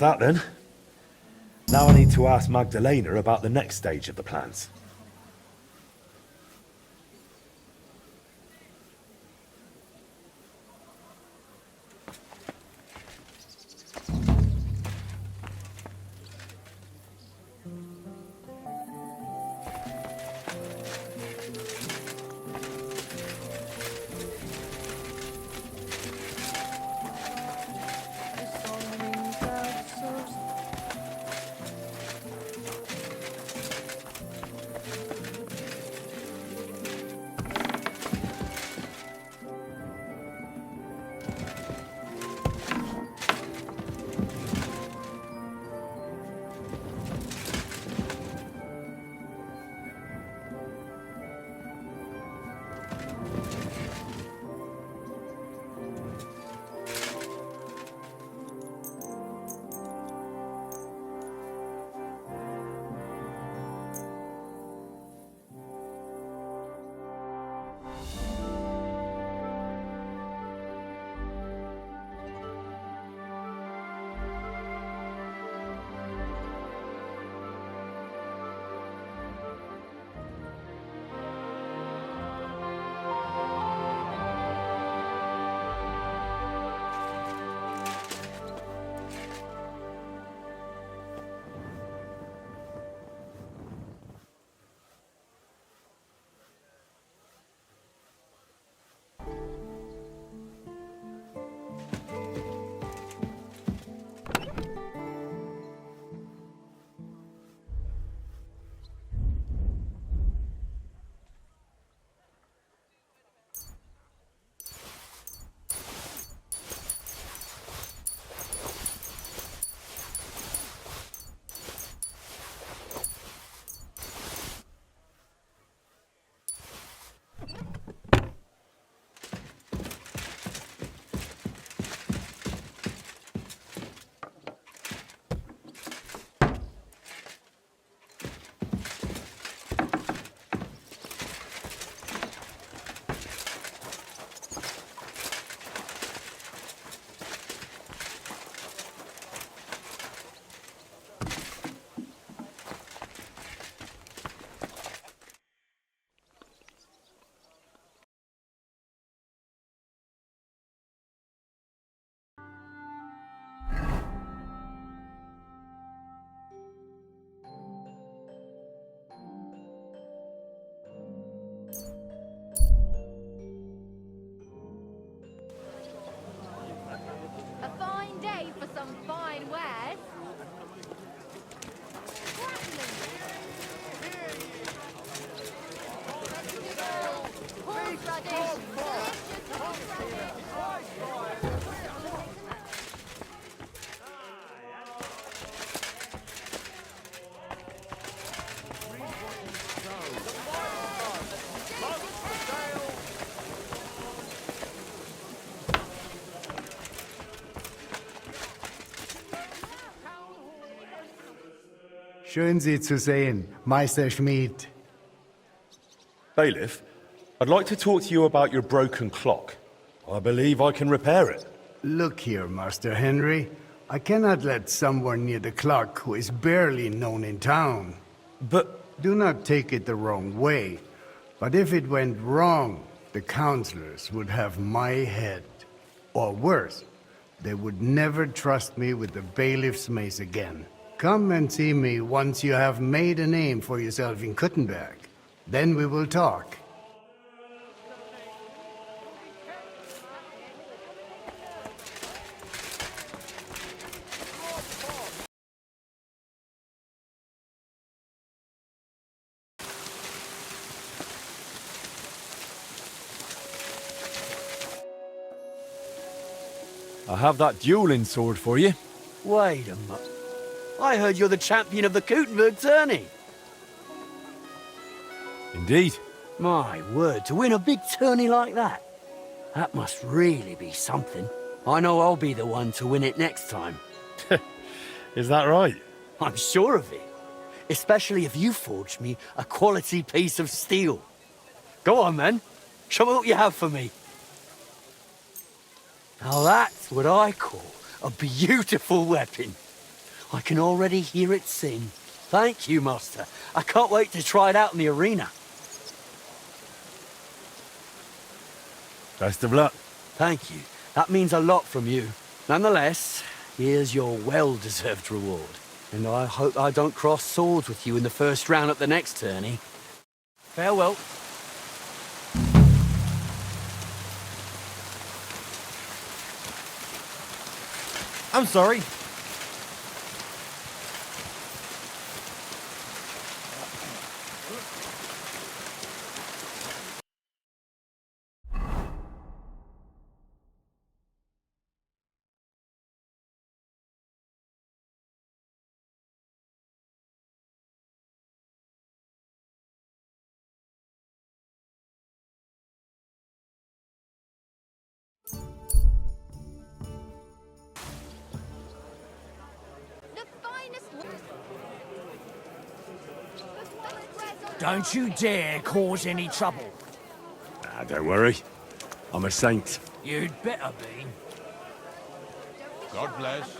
that then. Now I need to ask Magdalena about the next stage of the plans. A fine day for some fine wares. Horseradish! Delicious horseradish! Schön, Sie zu sehen, Meister Schmied. Bailiff, I'd like to talk to you about your broken clock. I believe I can repair it. Look here, Master Henry. I cannot let someone near the clock who is barely known in town. But Do not take it the wrong way, but if it went wrong, the counselors would have my head. Or worse, they would never trust me with the bailiff's mace again. Come and see me once you have made a name for yourself in Kuttenberg. Then we will talk. I have that dueling sword for you. Wait a minute. I heard you're the champion of the Kuttenberg tourney. Indeed. My word, to win a big tourney like that. That must really be something. I know I'll be the one to win it next time. Is that right? I'm sure of it. Especially if you forge me a quality piece of steel. Go on, man. Show me what you have for me. Now that's what I call a beautiful weapon. I can already hear it sing. Thank you, Master. I can't wait to try it out in the arena. Best of luck. Thank you. That means a lot from you. Nonetheless, here's your well-deserved reward. And I hope I don't cross swords with you in the first round at the next tourney. Farewell. I'm sorry. The finest. Don't you dare cause any trouble. Don't worry. I'm a saint. You'd better be. God bless.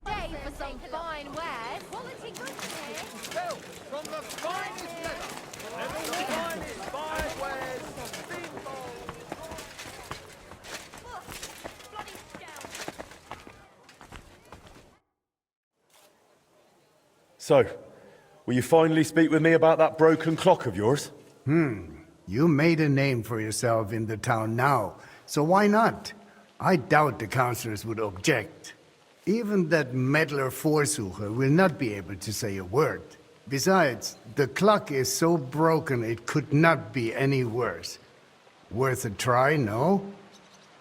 Day for some fine wares. Quality goods here. From the finest leather. The finest fine wares. Bloody scout. So, will you finally speak with me about that broken clock of yours? You made a name for yourself in the town now, so why not? I doubt the councillors would object. Even that meddler Vorsucher will not be able to say a word. Besides, the clock is so broken it could not be any worse. Worth a try, no?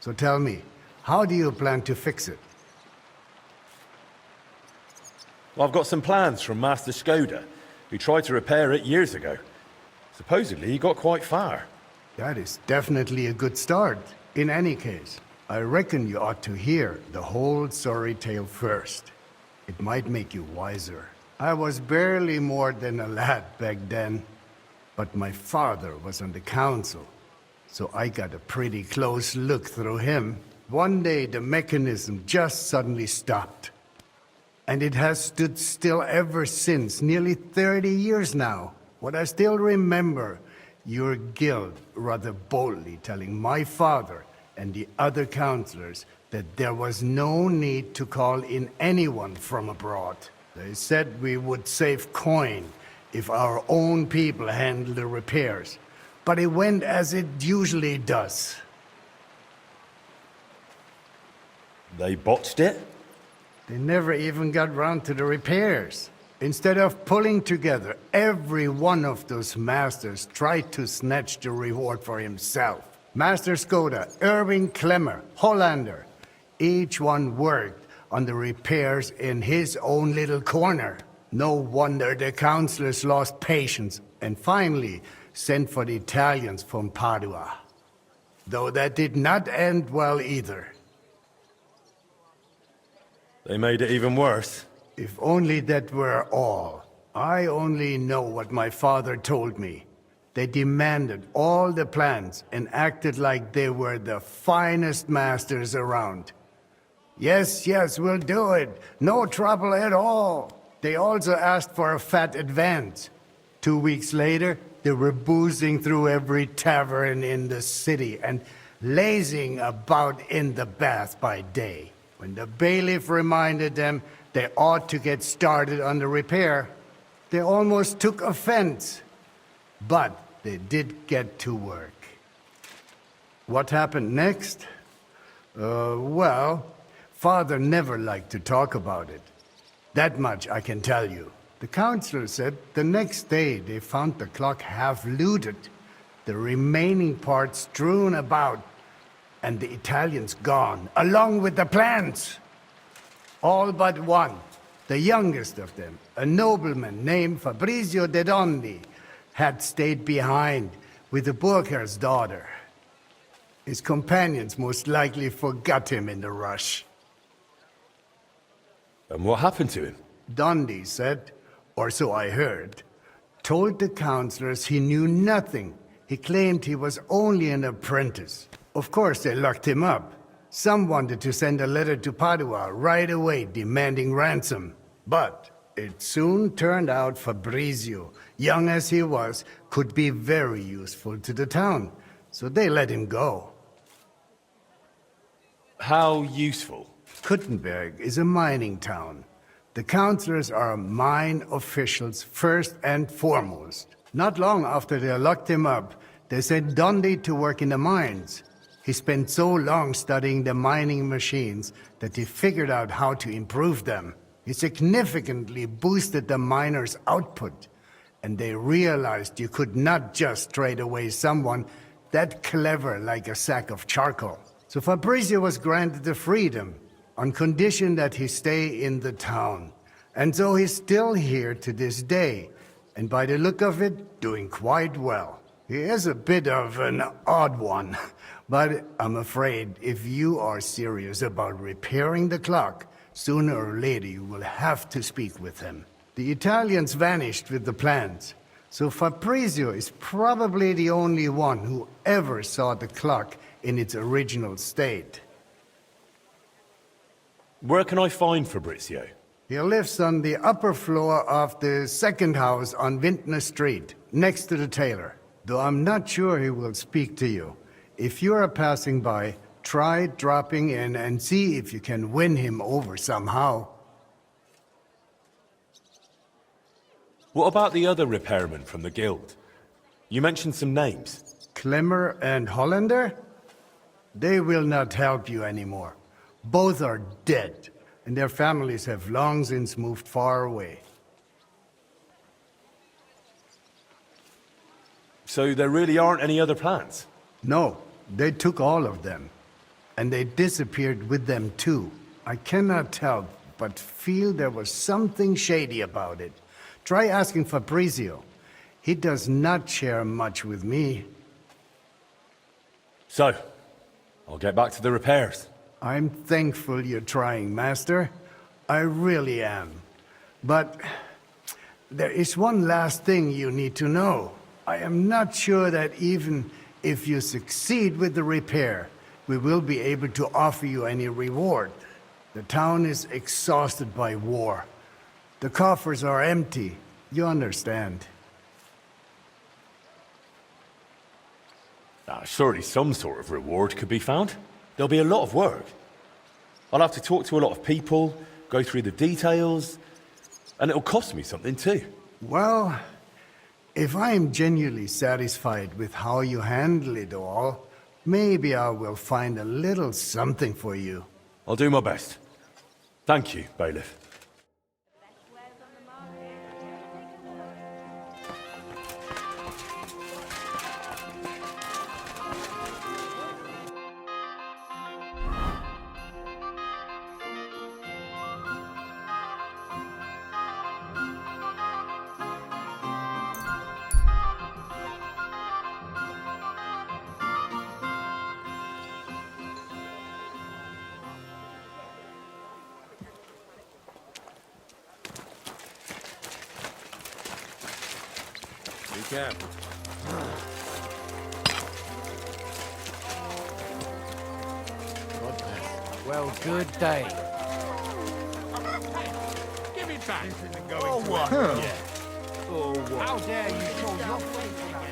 So tell me, how do you plan to fix it? Well, I've got some plans from Master Skoda, who tried to repair it years ago. Supposedly, he got quite far. That is definitely a good start. In any case, I reckon you ought to hear the whole sorry tale first. It might make you wiser. I was barely more than a lad back then, but my father was on the council, so I got a pretty close look through him. One day the mechanism just suddenly stopped, and it has stood still ever since, nearly 30 years now. What I still remember, your guild rather boldly telling my father and the other councillors that there was no need to call in anyone from abroad. They said we would save coin if our own people handled the repairs. But it went as it usually does. They botched it? They never even got round to the repairs. Instead of pulling together, every one of those masters tried to snatch the reward for himself. Master Skoda, Erwin Klemmer, Hollander, each one worked on the repairs in his own little corner. No wonder the councillors lost patience and finally sent for the Italians from Padua. Though that did not end well either. They made it even worse. If only that were all. I only know what my father told me. They demanded all the plans and acted like they were the finest masters around. Yes, yes, we'll do it. No trouble at all. They also asked for a fat advance. 2 weeks later, they were boozing through every tavern in the city and lazing about in the bath by day. When the bailiff reminded them they ought to get started on the repair, they almost took offense. But they did get to work. What happened next? Well, Father never liked to talk about it. That much I can tell you. The councillor said the next day they found the clock half looted, the remaining parts strewn about, and the Italians gone, along with the plans. All but one, the youngest of them, a nobleman named Fabrizio de Dondi, had stayed behind with the Burkhar's daughter. His companions most likely forgot him in the rush. And what happened to him? Dondi said, or so I heard, told the counselors he knew nothing. He claimed he was only an apprentice. Of course, they locked him up. Some wanted to send a letter to Padua right away demanding ransom. But it soon turned out Fabrizio, young as he was, could be very useful to the town. So they let him go. How useful? Kuttenberg is a mining town. The counselors are mine officials first and foremost. Not long after they locked him up, they sent Dundee to work in the mines. He spent so long studying the mining machines that he figured out how to improve them. He significantly boosted the miners' output, and they realized you could not just trade away someone that clever like a sack of charcoal. So Fabrizio was granted the freedom, on condition that he stay in the town. And so he's still here to this day, and by the look of it, doing quite well. He is a bit of an odd one, but I'm afraid if you are serious about repairing the clock, sooner or later you will have to speak with him. The Italians vanished with the plans, so Fabrizio is probably the only one who ever saw the clock in its original state. Where can I find Fabrizio? He lives on the upper floor of the second house on Vintner Street, next to the tailor. Though I'm not sure he will speak to you. If you are passing by, try dropping in and see if you can win him over somehow. What about the other repairmen from the guild? You mentioned some names. Klemmer and Hollander? They will not help you anymore. Both are dead, and their families have long since moved far away. So there really aren't any other plans? No, they took all of them. And they disappeared with them too. I cannot help but feel there was something shady about it. Try asking Fabrizio. He does not share much with me. So, I'll get back to the repairs. I'm thankful you're trying, Master. I really am. But there is one last thing you need to know. I am not sure that even if you succeed with the repair, we will be able to offer you any reward. The town is exhausted by war. The coffers are empty. You understand. Surely some sort of reward could be found. There'll be a lot of work. I'll have to talk to a lot of people, go through the details, and it'll cost me something too. Well, if I am genuinely satisfied with how you handle it all, maybe I will find a little something for you. I'll do my best. Thank you, Bailiff. Be careful. Well, good day. Give it back. Oh, what? Yeah. Oh, what? How dare you show your face again?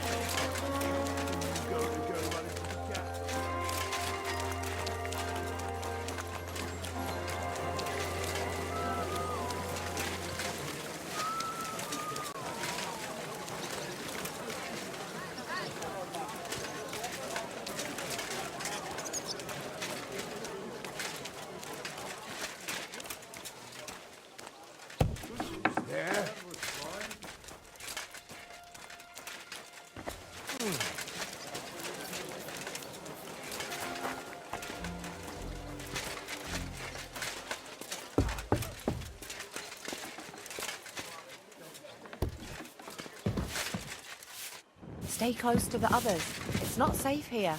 Stay close to the others. It's not safe here.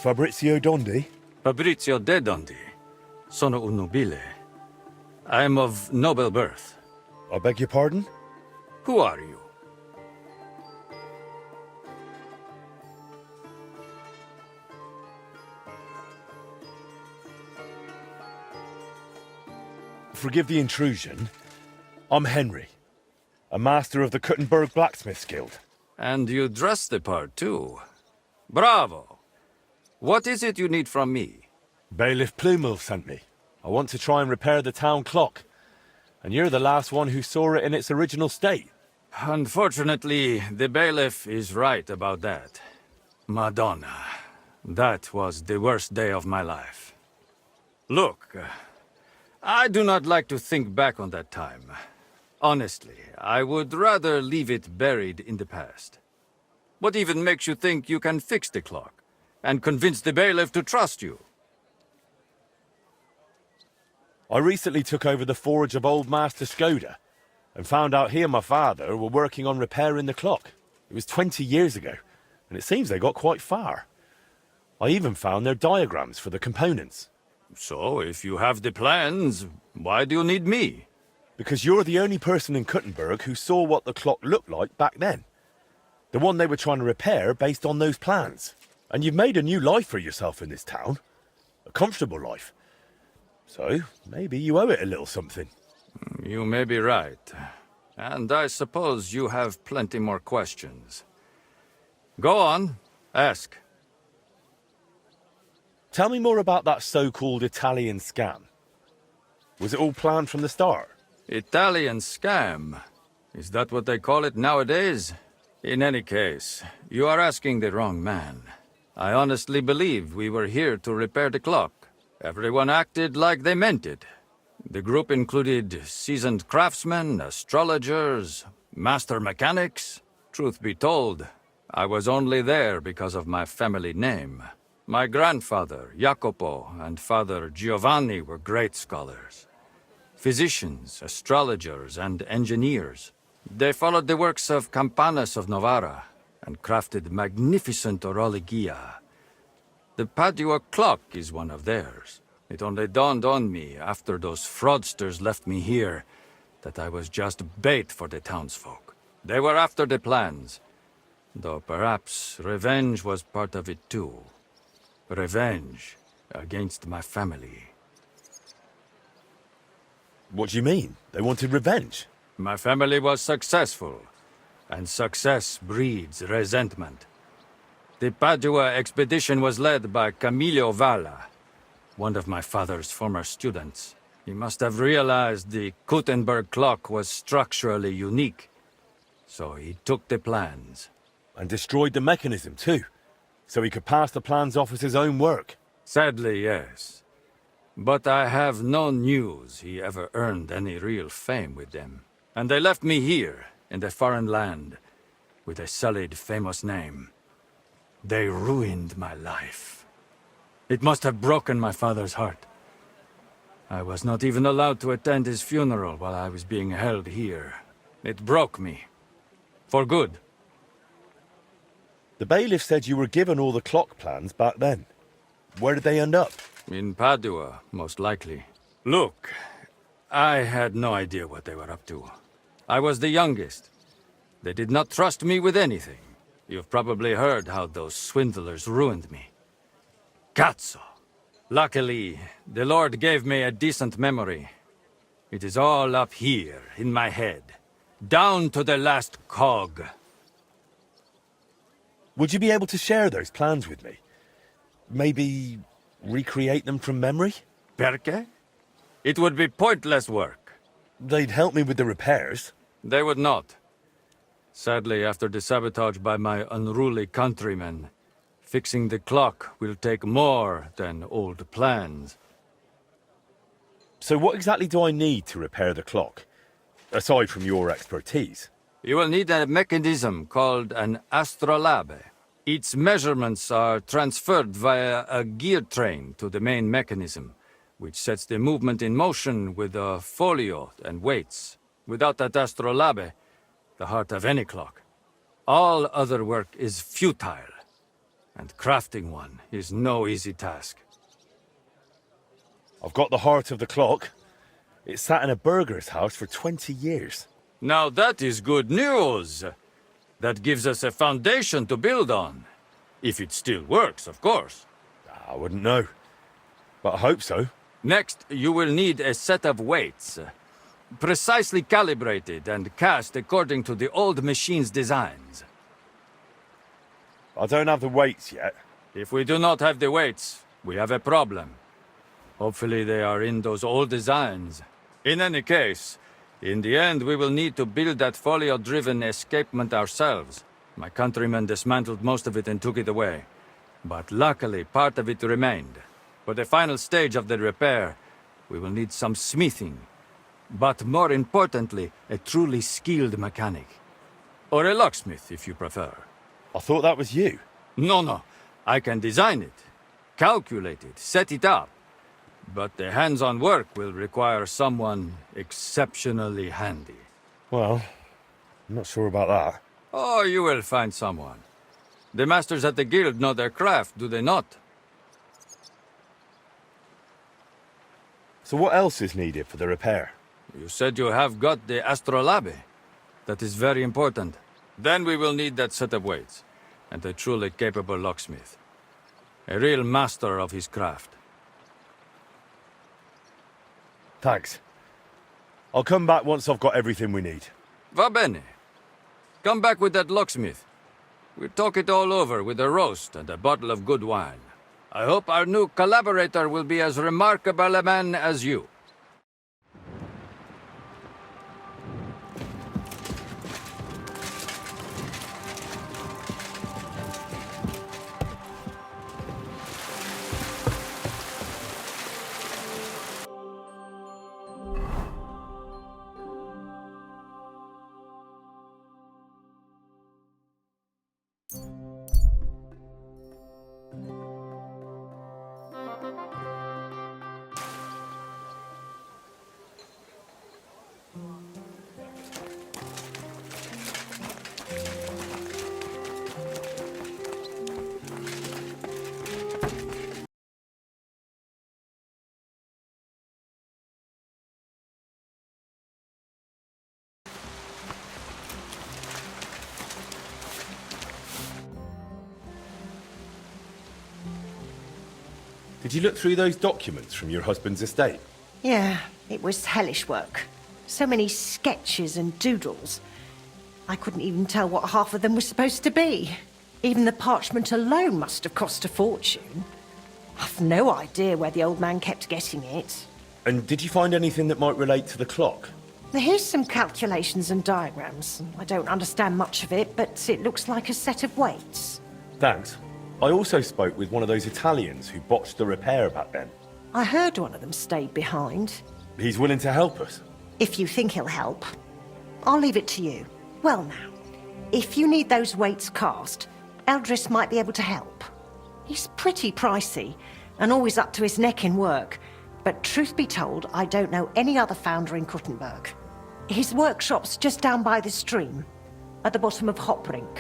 Fabrizio Dondi? Fabrizio de Dondi. Sono un nobile. I am of noble birth. I beg your pardon? Who are you? Forgive the intrusion. I'm Henry, a master of the Kuttenberg Blacksmiths Guild. And you dress the part, too. Bravo! What is it you need from me? Bailiff Plumel sent me. I want to try and repair the town clock. And you're the last one who saw it in its original state. Unfortunately, the bailiff is right about that. Madonna, that was the worst day of my life. Look, I do not like to think back on that time. Honestly, I would rather leave it buried in the past. What even makes you think you can fix the clock and convince the bailiff to trust you? I recently took over the forge of old Master Skoda and found out he and my father were working on repairing the clock. It was 20 years ago, and it seems they got quite far. I even found their diagrams for the components. So, if you have the plans, why do you need me? Because you're the only person in Kuttenberg who saw what the clock looked like back then. The one they were trying to repair based on those plans. And you've made a new life for yourself in this town. A comfortable life. So, maybe you owe it a little something. You may be right. And I suppose you have plenty more questions. Go on, ask. Tell me more about that so-called Italian scam. Was it all planned from the start? Italian scam? Is that what they call it nowadays? In any case, you are asking the wrong man. I honestly believe we were here to repair the clock. Everyone acted like they meant it. The group included seasoned craftsmen, astrologers, master mechanics. Truth be told, I was only there because of my family name. My grandfather, Jacopo, and father Giovanni were great scholars. Physicians, astrologers, and engineers. They followed the works of Campanus of Novara and crafted magnificent orologia. The Padua clock is one of theirs. It only dawned on me after those fraudsters left me here that I was just bait for the townsfolk. They were after the plans, though perhaps revenge was part of it too. Revenge against my family. What do you mean? They wanted revenge? My family was successful, and success breeds resentment. The Padua expedition was led by Camillo Valla, one of my father's former students. He must have realized the Kuttenberg clock was structurally unique, so he took the plans. And destroyed the mechanism too, so he could pass the plans off as his own work. Sadly, yes. But I have no news he ever earned any real fame with them. And they left me here, in a foreign land, with a sullied, famous name. They ruined my life. It must have broken my father's heart. I was not even allowed to attend his funeral while I was being held here. It broke me. For good. The bailiff said you were given all the clock plans back then. Where did they end up? In Padua, most likely. Look, I had no idea what they were up to. I was the youngest. They did not trust me with anything. You've probably heard how those swindlers ruined me. Cazzo! Luckily, the Lord gave me a decent memory. It is all up here, in my head. Down to the last cog. Would you be able to share those plans with me? Maybe recreate them from memory? Perché? It would be pointless work. They'd help me with the repairs. They would not. Sadly, after the sabotage by my unruly countrymen, fixing the clock will take more than old plans. So what exactly do I need to repair the clock? Aside from your expertise. You will need a mechanism called an astrolabe. Its measurements are transferred via a gear train to the main mechanism, which sets the movement in motion with a folio and weights. Without that astrolabe, the heart of any clock, all other work is futile. and crafting one is no easy task. I've got the heart of the clock. It sat in a burgher's house for 20 years. Now that is good news. That gives us a foundation to build on. If it still works, of course. I wouldn't know, but I hope so. Next, you will need a set of weights. Precisely calibrated and cast according to the old machine's designs. I don't have the weights yet. If we do not have the weights, we have a problem. Hopefully they are in those old designs. In any case, in the end we will need to build that folio-driven escapement ourselves. My countrymen dismantled most of it and took it away. But luckily, part of it remained. For the final stage of the repair, we will need some smithing. But more importantly, a truly skilled mechanic. Or a locksmith, if you prefer. I thought that was you. No. I can design it, calculate it, set it up. But the hands-on work will require someone exceptionally handy. Well, I'm not sure about that. Oh, you will find someone. The masters at the guild know their craft, do they not? So what else is needed for the repair? You said you have got the astrolabe. That is very important. Then we will need that set of weights, and a truly capable locksmith. A real master of his craft. Thanks. I'll come back once I've got everything we need. Va bene. Come back with that locksmith. We'll talk it all over with a roast and a bottle of good wine. I hope our new collaborator will be as remarkable a man as you. Did you look through those documents from your husband's estate? Yeah, it was hellish work. So many sketches and doodles. I couldn't even tell what half of them were supposed to be. Even the parchment alone must have cost a fortune. I've no idea where the old man kept getting it. And did you find anything that might relate to the clock? Here's some calculations and diagrams. I don't understand much of it, but it looks like a set of weights. Thanks. I also spoke with one of those Italians who botched the repair back then. I heard one of them stayed behind. He's willing to help us. If you think he'll help, I'll leave it to you. Well now, if you need those weights cast, Eldris might be able to help. He's pretty pricey, and always up to his neck in work. But truth be told, I don't know any other founder in Kuttenberg. His workshop's just down by the stream, at the bottom of Hoprink.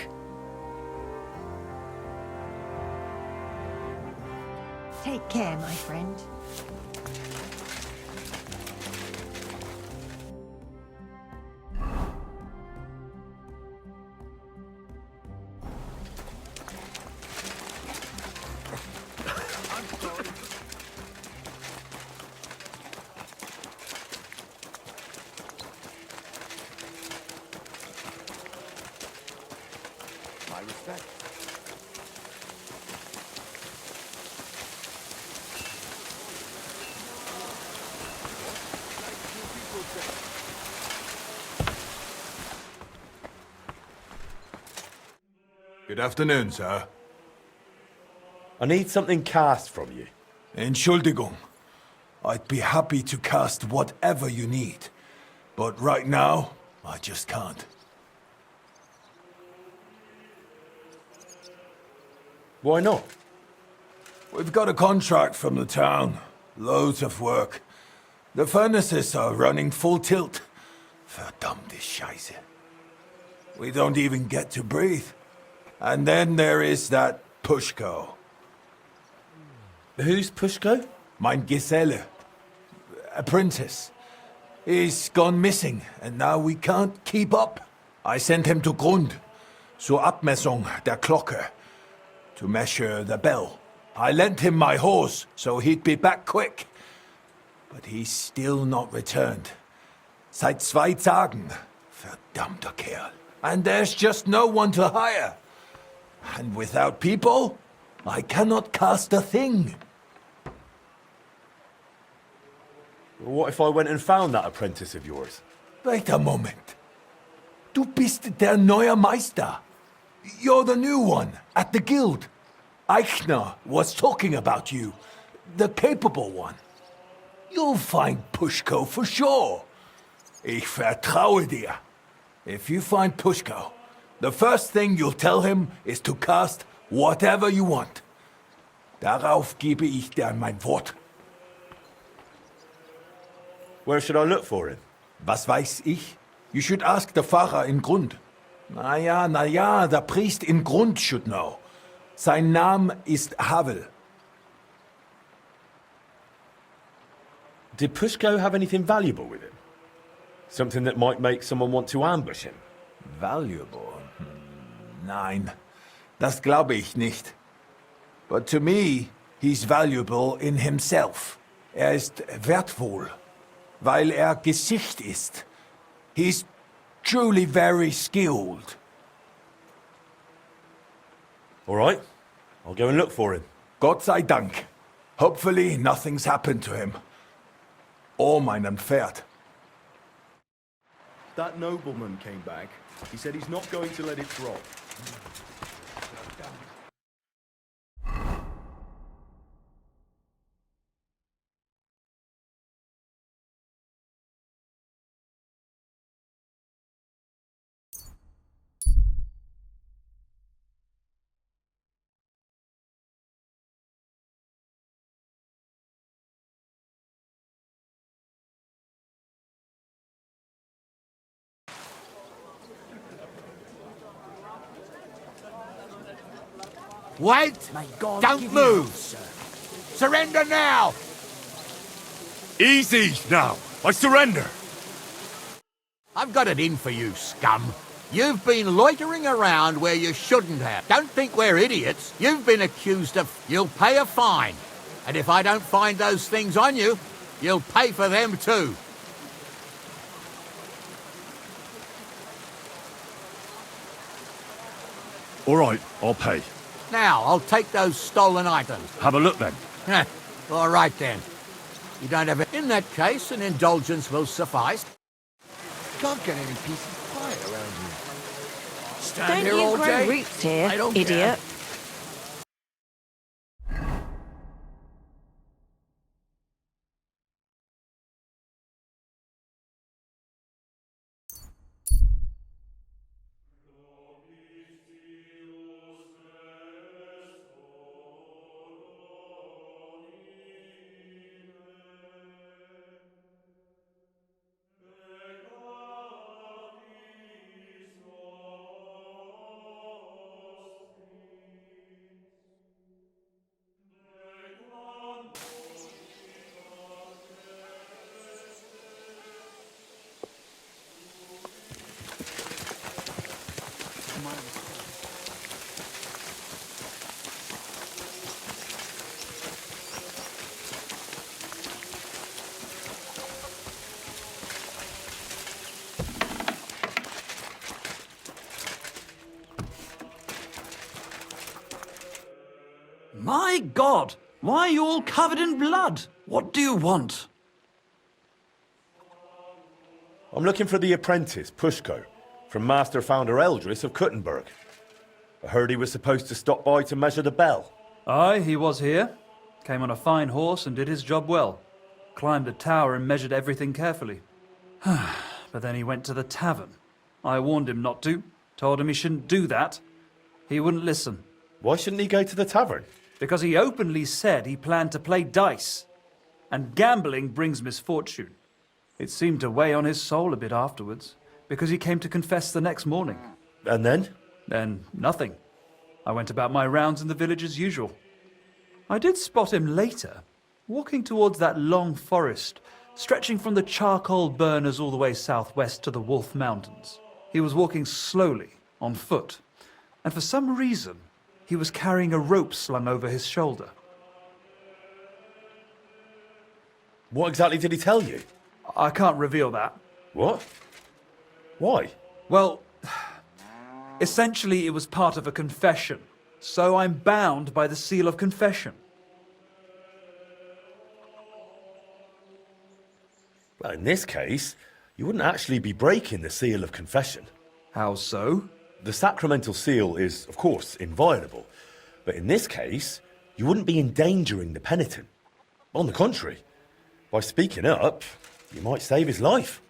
Take care, my friend. My respect. Good afternoon, sir. I need something cast from you. Entschuldigung. I'd be happy to cast whatever you need. But right now, I just can't. Why not? We've got a contract from the town. Loads of work. The furnaces are running full tilt. Verdammte Scheiße. We don't even get to breathe. And then there is that Pushko. Who's Pushko? Mein Geselle. Apprentice. He's gone missing, and now we can't keep up. I sent him to Grund, zur Abmessung der Glocke, to measure the bell. I lent him my horse, so he'd be back quick. But he's still not returned. Seit 2 Tagen. Verdammter Kerl. And there's just no one to hire. And without people, I cannot cast a thing. What if I went and found that apprentice of yours? Wait a moment. Du bist der neue Meister. You're the new one at the guild. Eichner was talking about you. The capable one. You'll find Pushko for sure. Ich vertraue dir. If you find Pushko, the first thing you'll tell him is to cast whatever you want. Darauf gebe ich dir mein Wort. Where should I look for him? Was weiß ich? You should ask the Pfarrer in Grund. Na ja, the priest in Grund should know. Sein Name ist Havel. Did Pushko have anything valuable with him? Something that might make someone want to ambush him? Valuable? Nein, das glaube ich nicht. But to me, he's valuable in himself. Ist wertvoll, weil Gesicht ist. He's truly very skilled. All right, I'll go and look for him. Gott sei Dank. Hopefully nothing's happened to him. Or meinem Pferd. That nobleman came back. He said he's not going to let it drop. Wait! Don't move! Surrender now! Easy now. I surrender. I've got it in for you, scum. You've been loitering around where you shouldn't have. Don't think we're idiots. You've been accused of... You'll pay a fine. And if I don't find those things on you, you'll pay for them too. All right, I'll pay. Now, I'll take those stolen items. Have a look then. All right then. You don't have it. In that case, an indulgence will suffice. Can't get any peace and quiet around here. Stand Don't here you all grow day? roots here, I don't idiot? care. My God! Why are you all covered in blood? What do you want? I'm looking for the apprentice, Pushko, from Master Founder Eldris of Kuttenberg. I heard he was supposed to stop by to measure the bell. Aye, he was here. Came on a fine horse and did his job well. Climbed a tower and measured everything carefully. But then he went to the tavern. I warned him not to. Told him he shouldn't do that. He wouldn't listen. Why shouldn't he go to the tavern? Because he openly said he planned to play dice. And gambling brings misfortune. It seemed to weigh on his soul a bit afterwards, because he came to confess the next morning. And then? Then nothing. I went about my rounds in the village as usual. I did spot him later, walking towards that long forest, stretching from the charcoal burners all the way southwest to the Wolf Mountains. He was walking slowly, on foot, and for some reason, he was carrying a rope slung over his shoulder. What exactly did he tell you? I can't reveal that. What? Why? Well, essentially it was part of a confession, so I'm bound by the seal of confession. Well, in this case, you wouldn't actually be breaking the seal of confession. How so? The sacramental seal is, of course, inviolable. But in this case, you wouldn't be endangering the penitent. On the contrary, by speaking up, you might save his life.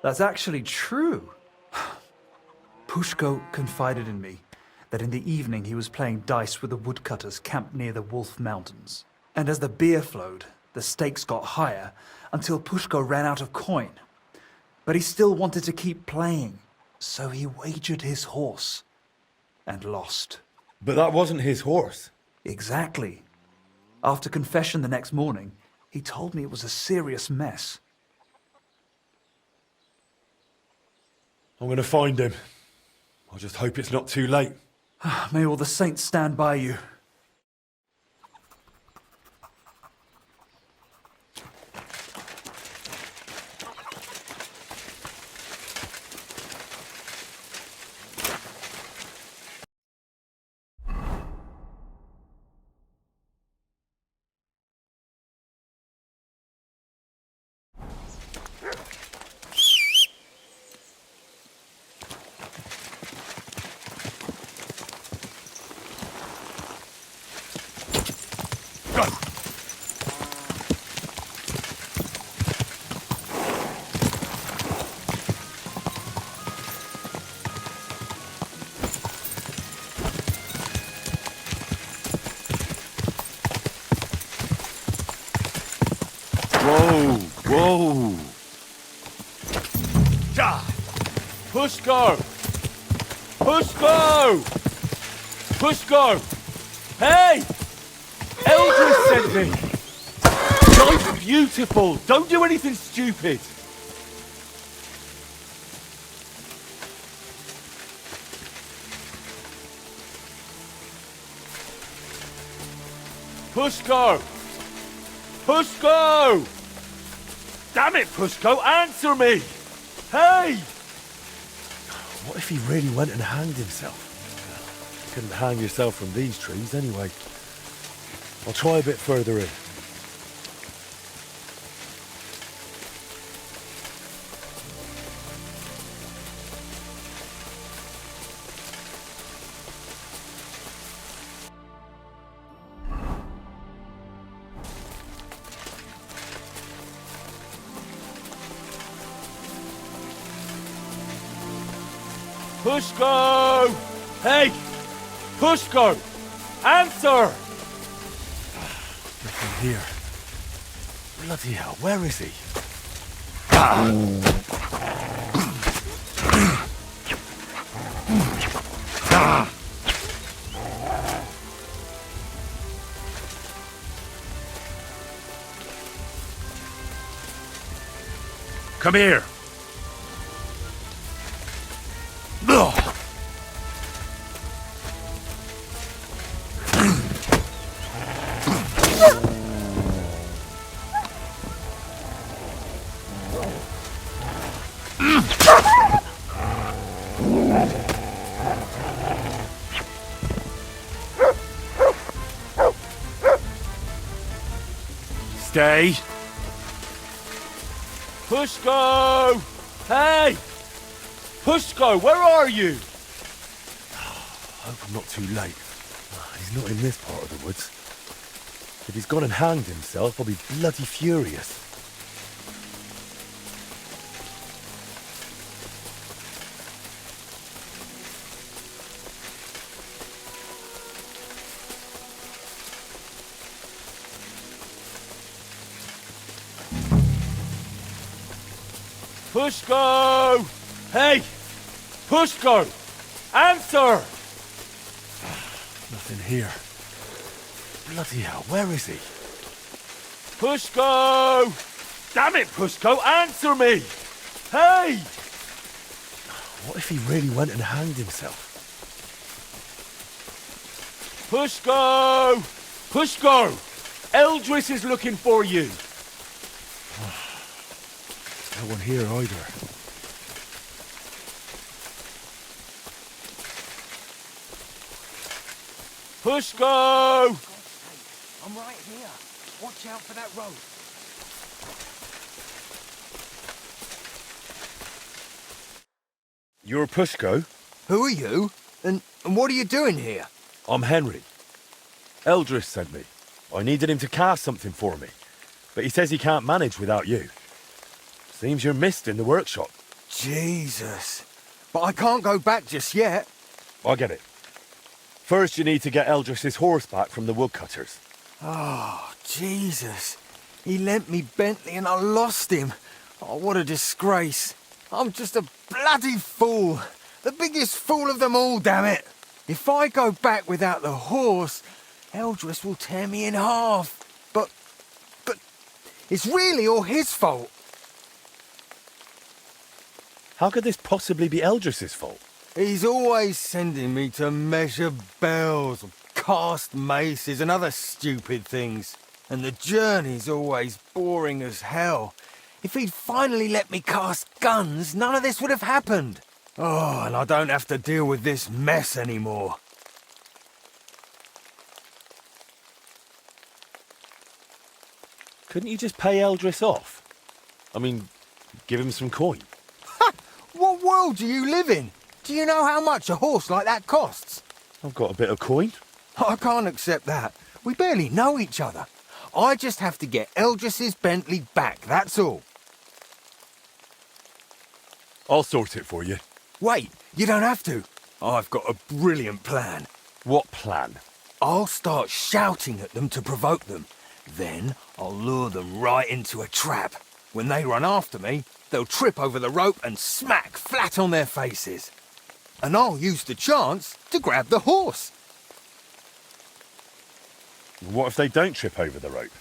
That's actually true. Pushko confided in me that in the evening he was playing dice with the woodcutters camped near the Wolf Mountains. And as the beer flowed, the stakes got higher until Pushko ran out of coin. But he still wanted to keep playing, so he wagered his horse and lost. But that wasn't his horse. Exactly. After confession the next morning, he told me it was a serious mess. I'm going to find him. I just hope it's not too late. May all the saints stand by you. Whoa, whoa. Ja! Pushko! Pushko! Pushko! Hey! Eldris sent me! Life's beautiful! Don't do anything stupid! Pushko! Pushko! Damn it, Pushko, answer me! Hey! What if he really went and hanged himself? You couldn't hang yourself from these trees anyway. I'll try a bit further in. Pushko! Hey! Pushko! Answer! Nothing here. Bloody hell, where is he? Come here! Stay. Pushko! Hey! Pushko, where are you? I hope I'm not too late. He's not in this part of the woods. If he's gone and hanged himself, I'll be bloody furious. Pushko! Hey! Pushko! Answer! Nothing here. Bloody hell, where is he? Pushko! Damn it, Pushko, answer me! Hey! What if he really went and hanged himself? Pushko! Pushko! Eldris is looking for you! No one here either. Pushko! I'm right here. Watch out for that road. You're Pushko? Who are you? And what are you doing here? I'm Henry. Eldris sent me. I needed him to cast something for me, but he says he can't manage without you. Seems you're missed in the workshop. Jesus. But I can't go back just yet. I get it. First you need to get Eldris's horse back from the woodcutters. Oh, Jesus. He lent me Bentley and I lost him. Oh, what a disgrace. I'm just a bloody fool. The biggest fool of them all, damn it. If I go back without the horse, Eldris will tear me in half. But it's really all his fault. How could this possibly be Eldris's fault? He's always sending me to measure bells, or cast maces and other stupid things. And the journey's always boring as hell. If he'd finally let me cast guns, none of this would have happened. Oh, and I don't have to deal with this mess anymore. Couldn't you just pay Eldris off? I mean, give him some coin. Ha! What world do you live in? Do you know how much a horse like that costs? I've got a bit of coin. I can't accept that. We barely know each other. I just have to get Eldris's Bentley back, that's all. I'll sort it for you. Wait, you don't have to. I've got a brilliant plan. What plan? I'll start shouting at them to provoke them. Then I'll lure them right into a trap. When they run after me, they'll trip over the rope and smack flat on their faces. And I'll use the chance to grab the horse. What if they don't trip over the rope?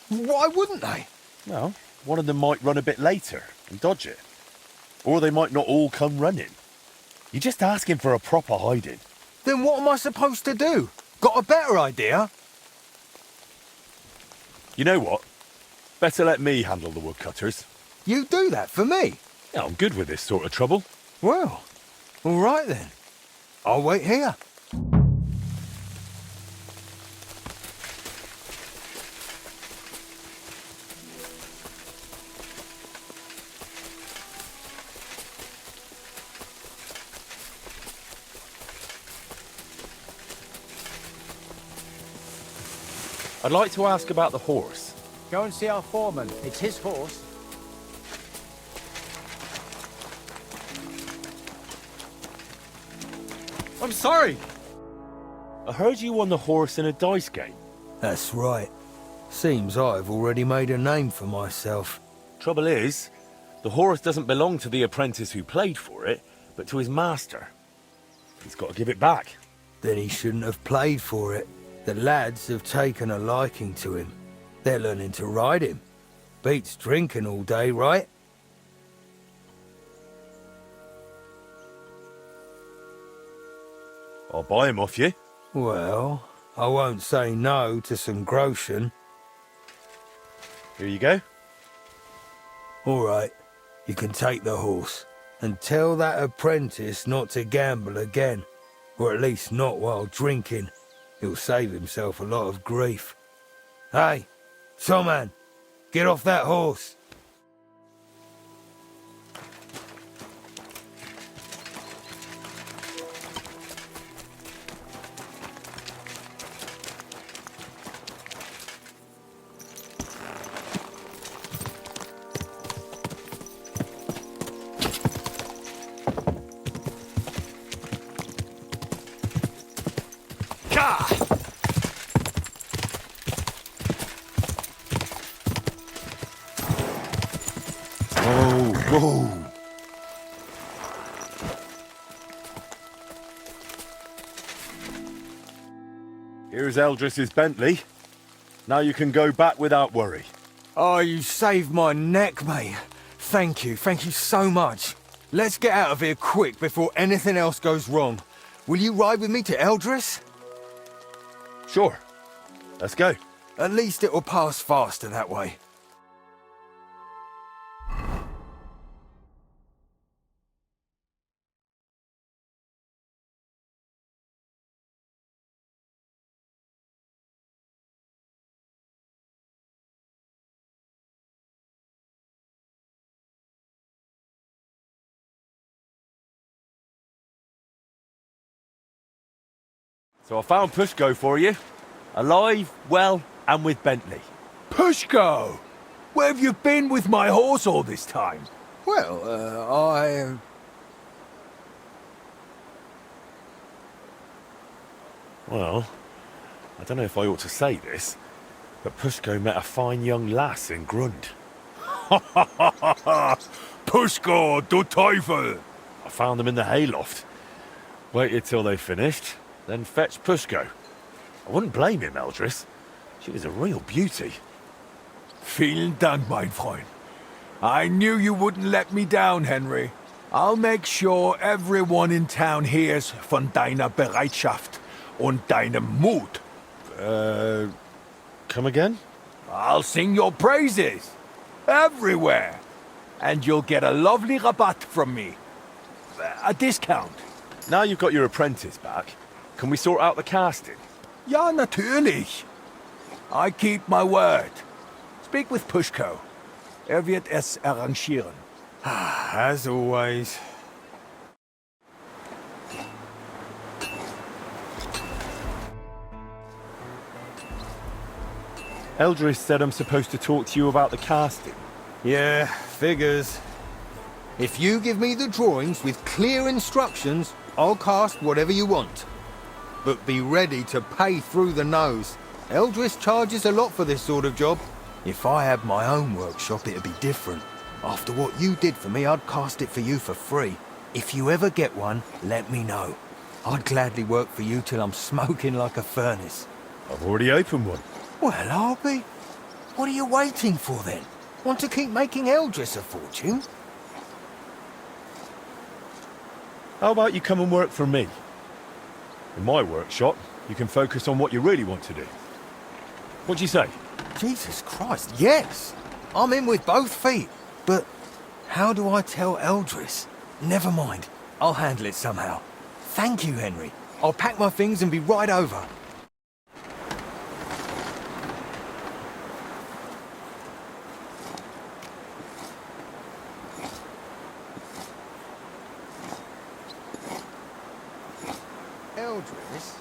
Why wouldn't they? Well, one of them might run a bit later and dodge it. Or they might not all come running. You're just asking for a proper hiding. Then what am I supposed to do? Got a better idea? You know what? Better let me handle the woodcutters. You do that for me? Yeah, I'm good with this sort of trouble. Well, all right then. I'll wait here. I'd like to ask about the horse. Go and see our foreman. It's his horse. I'm sorry. I heard you won the horse in a dice game. That's right. Seems I've already made a name for myself. Trouble is, the horse doesn't belong to the apprentice who played for it, but to his master. He's got to give it back. Then he shouldn't have played for it. The lads have taken a liking to him. They're learning to ride him. Beats drinking all day, right? I'll buy him off you. Well, I won't say no to some groschen. Here you go. All right, you can take the horse. And tell that apprentice not to gamble again. Or at least not while drinking. He'll save himself a lot of grief. Hey, Toman, get off that horse. Whoa. Here's Eldris's Bentley. Now you can go back without worry. Oh, you saved my neck, mate. Thank you so much. Let's get out of here quick before anything else goes wrong. Will you ride with me to Eldris? Sure. Let's go. At least it'll pass faster that way. So I found Pushko for you. Alive, well, and with Bentley. Pushko! Where have you been with my horse all this time? Well, Well, I don't know if I ought to say this, but Pushko met a fine young lass in Grund. Pushko, du Teufel! I found them in the hayloft. Waited till they finished, then fetched Pushko. I wouldn't blame him, Eldris. She was a real beauty. Vielen Dank, mein Freund. I knew you wouldn't let me down, Henry. I'll make sure everyone in town hears von deiner Bereitschaft und deinem Mut. Come again? I'll sing your praises. Everywhere. And you'll get a lovely rabatt from me. A discount. Now you've got your apprentice back, can we sort out the casting? Ja, natürlich. I keep my word. Speak with Pushko. Wird es arrangieren. as always. Eldris said I'm supposed to talk to you about the casting. Yeah, figures. If you give me the drawings with clear instructions, I'll cast whatever you want. But be ready to pay through the nose. Eldris charges a lot for this sort of job. If I had my own workshop, it'd be different. After what you did for me, I'd cast it for you for free. If you ever get one, let me know. I'd gladly work for you till I'm smoking like a furnace. I've already opened one. Well, I'll be. What are you waiting for then? Want to keep making Eldris a fortune? How about you come and work for me? In my workshop, you can focus on what you really want to do. What do you say? Jesus Christ, yes! I'm in with both feet. But how do I tell Eldris? Never mind. I'll handle it somehow. Thank you, Henry. I'll pack my things and be right over. Eldris?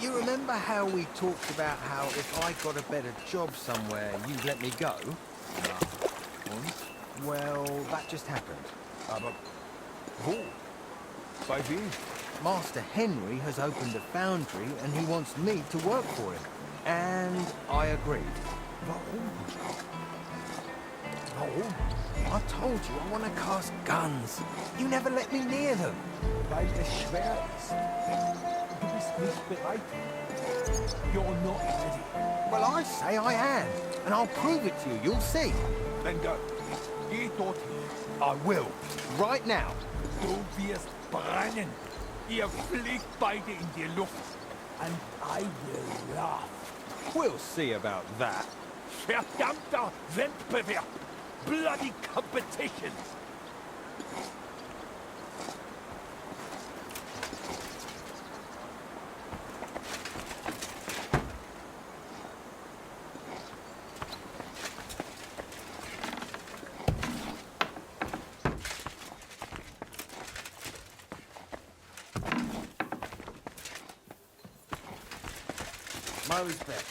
You remember how we talked about how if I got a better job somewhere, you'd let me go? Well, that just happened. Aber wo? Bei wem? Master Henry has opened a foundry and he wants me to work for him. And I agreed. Warum? Warum? I told you I want to cast guns. You never let me near them. Weil es schwer ist. Du bist nicht bereit. You're not ready. Well, I say I am. And I'll prove it to you. You'll see. Then go. Geh dorthin. I will. Right now. Du wirst brennen. Ihr fliegt beide in die Luft. And I will laugh. We'll see about that. Verdammter Wettbewerb. Bloody competition. My respect.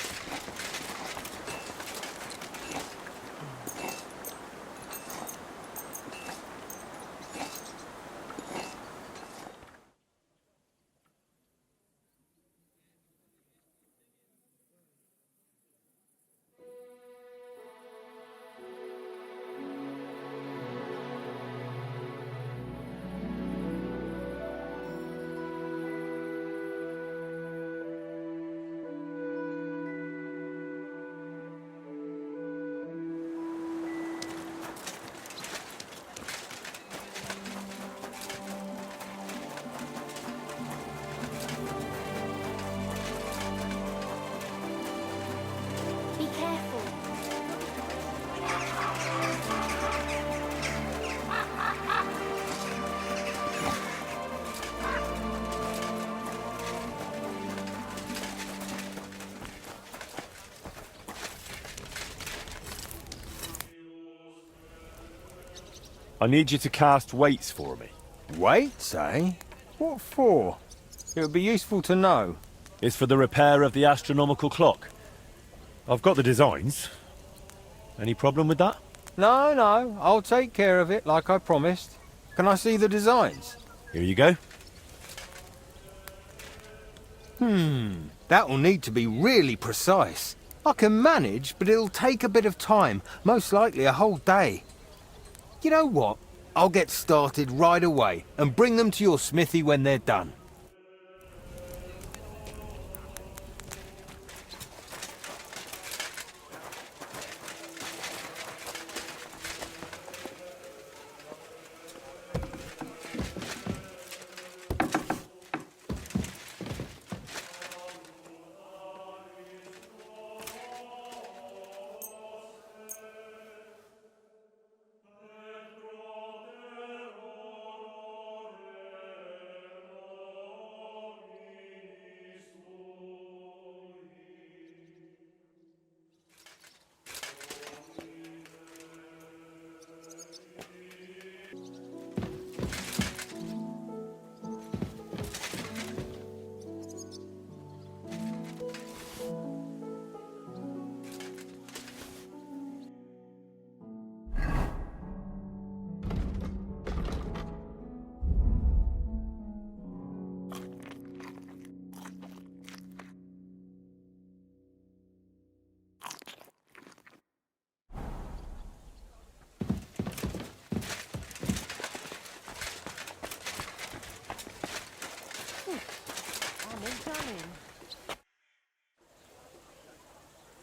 I need you to cast weights for me. Weights, eh? What for? It would be useful to know. It's for the repair of the astronomical clock. I've got the designs. Any problem with that? No, no, I'll take care of it like I promised. Can I see the designs? Here you go. That'll need to be really precise. I can manage, but it'll take a bit of time, most likely a whole day. You know what? I'll get started right away and bring them to your smithy when they're done.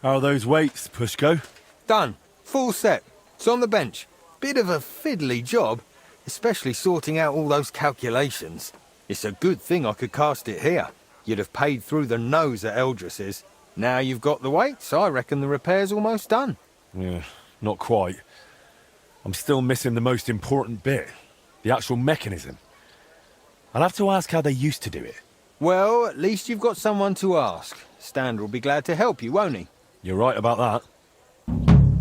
How are those weights, Pushko? Done. Full set. It's on the bench. Bit of a fiddly job, especially sorting out all those calculations. It's a good thing I could cast it here. You'd have paid through the nose at Eldris's. Now you've got the weights, I reckon the repair's almost done. Yeah, not quite. I'm still missing the most important bit. The actual mechanism. I'll have to ask how they used to do it. Well, at least you've got someone to ask. Stander will be glad to help you, won't he? You're right about that.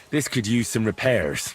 This could use some repairs.